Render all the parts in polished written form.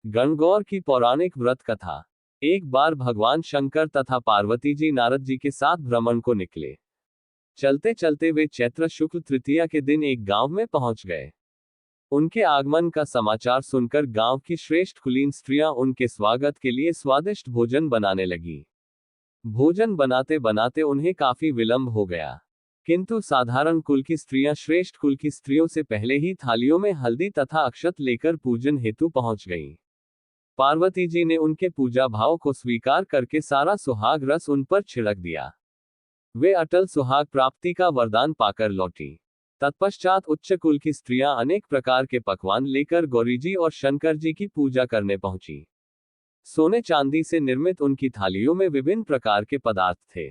गणगौर की पौराणिक व्रत कथा। एक बार भगवान शंकर तथा पार्वती जी नारद जी के साथ भ्रमण को निकले। चलते चलते वे चैत्र शुक्ल तृतीया के दिन एक गांव में पहुंच गए। उनके आगमन का समाचार सुनकर गांव की श्रेष्ठ कुलीन स्त्रियां उनके स्वागत के लिए स्वादिष्ट भोजन बनाने लगी। भोजन बनाते बनाते उन्हें काफी विलंब हो गया, किंतु साधारण कुल की स्त्रियां श्रेष्ठ कुल की स्त्रियों से पहले ही थालियों में हल्दी तथा अक्षत लेकर पूजन हेतु पहुंच गईं। पार्वती जी ने उनके पूजा भाव को स्वीकार करके सारा सुहाग रस उन पर छिड़क दिया। वे अटल सुहाग प्राप्ति का वरदान पाकर लौटी। तत्पश्चात उच्च कुल की स्त्रियां अनेक प्रकार के पकवान लेकर गौरी जी और शंकर जी की पूजा करने पहुंची। सोने चांदी से निर्मित उनकी थालियों में विभिन्न प्रकार के पदार्थ थे।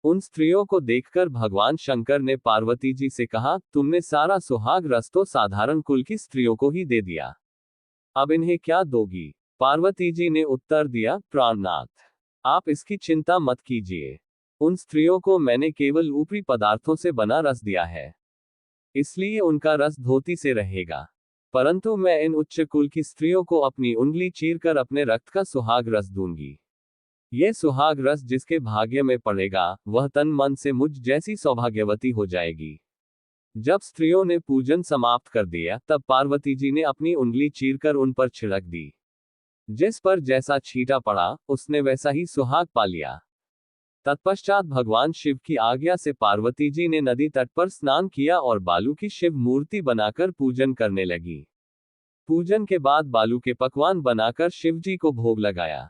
उन स्त्रियों को देखकर भगवान शंकर ने पार्वती जी से कहा, तुमने सारा सुहाग रस तो साधारण कुल की स्त्रियों को ही दे दिया, अब इन्हें क्या दोगी? पार्वती जी ने उत्तर दिया, प्राणनाथ, आप इसकी चिंता मत कीजिए। उन स्त्रियों को मैंने केवल ऊपरी पदार्थों से बना रस दिया है, इसलिए उनका रस धोती से रहेगा, परंतु मैं इन उच्च कुल की स्त्रियों को अपनी उंगली चीरकर अपने रक्त का सुहाग रस दूंगी। यह सुहाग रस जिसके भाग्य में पड़ेगा, वह तन मन से मुझ जैसी सौभाग्यवती हो जाएगी। जब स्त्रियों ने पूजन समाप्त कर दिया, तब पार्वती जी ने अपनी उंगली चीरकर उन पर छिड़क दी। जिस पर जैसा छींटा पड़ा, उसने वैसा ही सुहाग पा लिया। तत्पश्चात भगवान शिव की आज्ञा से पार्वती जी ने नदी तट पर स्नान किया और बालू की शिव मूर्ति बनाकर पूजन करने लगी। पूजन के बाद बालू के पकवान बनाकर शिव जी को भोग लगाया।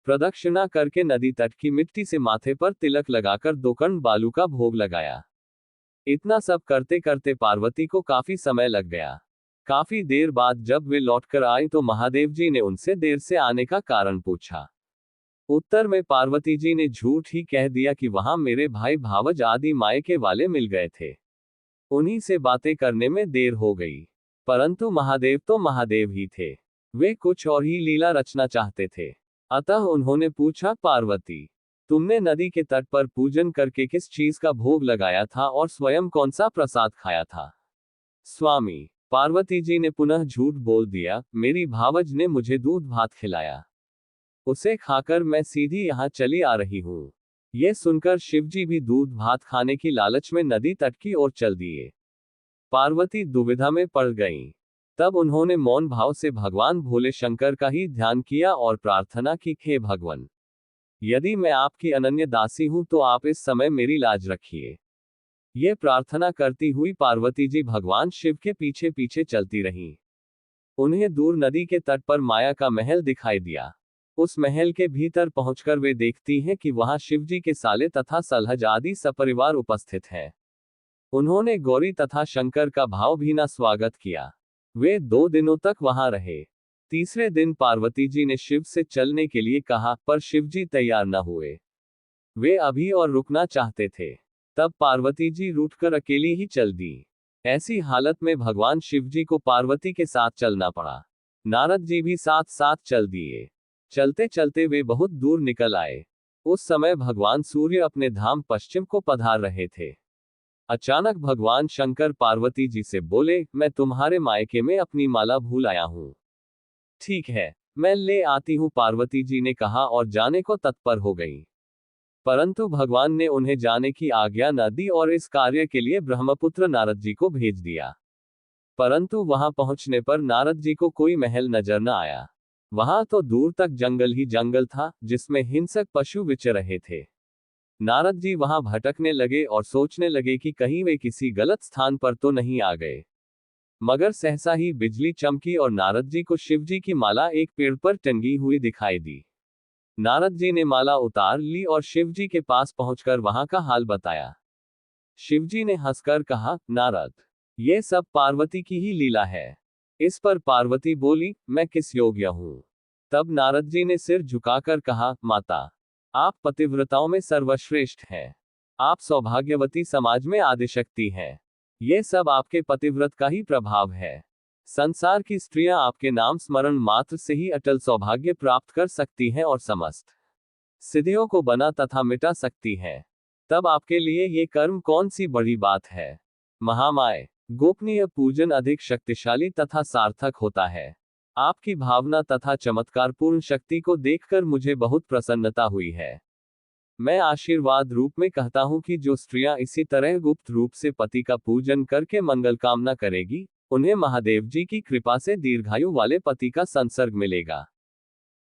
प्रदक्षिणा करके नदी तट की मिट्टी से माथे पर तिलक लगाकर 2 कण बालू का भोग लगाया। इतना सब करते करते पार्वती को काफी समय लग गया। काफी देर बाद जब वे लौटकर आई तो महादेव जी ने उनसे देर से आने का कारण पूछा। उत्तर में पार्वती जी ने झूठ ही कह दिया कि वहां मेरे भाई भावज आदि मायके वाले मिल गए थे, उन्हीं से बातें करने में देर हो गई। परंतु महादेव तो महादेव ही थे, वे कुछ और ही लीला रचना चाहते थे। अतः उन्होंने पूछा, पार्वती, तुमने नदी के तट पर पूजन करके किस चीज का भोग लगाया था और स्वयं कौन सा प्रसाद खाया था? स्वामी, पार्वती जी ने पुनः झूठ बोल दिया, मेरी भावज ने मुझे दूध भात खिलाया, उसे खाकर मैं सीधी यहाँ चली आ रही हूँ। यह सुनकर शिवजी भी दूध भात खाने की लालच में नदी तट की ओर चल दिए। पार्वती दुविधा में पड़ गईं। तब उन्होंने मौन भाव से भगवान भोले शंकर का ही ध्यान किया और प्रार्थना की, हे भगवान, यदि मैं आपकी अनन्य दासी हूं तो आप इस समय मेरी लाज रखिए। ये प्रार्थना करती हुई पार्वती जी भगवान शिव के पीछे पीछे चलती रहीं। उन्हें दूर नदी के तट पर माया का महल दिखाई दिया। उस महल के भीतर पहुंचकर वे देखती हैं कि वहां शिवजी के साले तथा सलहज आदि सपरिवार उपस्थित हैं। उन्होंने गौरी तथा शंकर का भावभीना स्वागत किया। वे 2 दिनों तक वहां रहे। तीसरे दिन पार्वती जी ने शिव से चलने के लिए कहा, पर शिवजी तैयार न हुए। वे अभी और रुकना चाहते थे। तब पार्वती जी रूठकर अकेली ही चल दी। ऐसी हालत में भगवान शिवजी को पार्वती के साथ चलना पड़ा। नारद जी भी साथ साथ चल दिए। चलते चलते वे बहुत दूर निकल आए। उस समय भगवान सूर्य अपने धाम पश्चिम को पधार रहे थे। अचानक भगवान शंकर पार्वती जी से बोले, मैं तुम्हारे मायके में अपनी माला भूल आया हूं। ठीक है, मैं ले आती हूं, पार्वती जी ने कहा और जाने को तत्पर हो गई। परंतु भगवान ने उन्हें जाने की आज्ञा न दी और इस कार्य के लिए ब्रह्मपुत्र नारद जी को भेज दिया। परंतु वहां पहुंचने पर नारद जी को कोई महल नजर न आया। वहां तो दूर तक जंगल ही जंगल था, जिसमें हिंसक पशु विचर रहे थे। नारद जी वहां भटकने लगे और सोचने लगे कि कहीं वे किसी गलत स्थान पर तो नहीं आ गए। मगर सहसा ही बिजली चमकी और नारद जी को शिवजी की माला एक पेड़ पर टंगी हुई दिखाई दी। नारद जी ने माला उतार ली और शिवजी के पास पहुंचकर वहां का हाल बताया। शिवजी ने हंसकर कहा, नारद, ये सब पार्वती की ही लीला है। इस पर पार्वती बोली, मैं किस योग्य हूं? तब नारद जी ने सिर झुकाकर कहा, माता, आप पतिव्रताओं में सर्वश्रेष्ठ हैं। आप सौभाग्यवती समाज में आदिशक्ति हैं। ये सब आपके पतिव्रत का ही प्रभाव है। संसार की स्त्रियां आपके नाम स्मरण मात्र से ही अटल सौभाग्य प्राप्त कर सकती हैं और समस्त सिद्धियों को बना तथा मिटा सकती हैं। तब आपके लिए ये कर्म कौन सी बड़ी बात है? महामाय, गोपनीय पूजन अधिक शक्तिशाली तथा सार्थक होता है। आपकी भावना तथा चमत्कारपूर्ण शक्ति को देखकर मुझे बहुत प्रसन्नता हुई है। मैं आशीर्वाद रूप में कहता हूं कि जो स्त्रियां इसी तरह गुप्त रूप से पति का पूजन करके मंगल कामना करेगी, उन्हें महादेव जी की कृपा से दीर्घायु वाले पति का संसर्ग मिलेगा।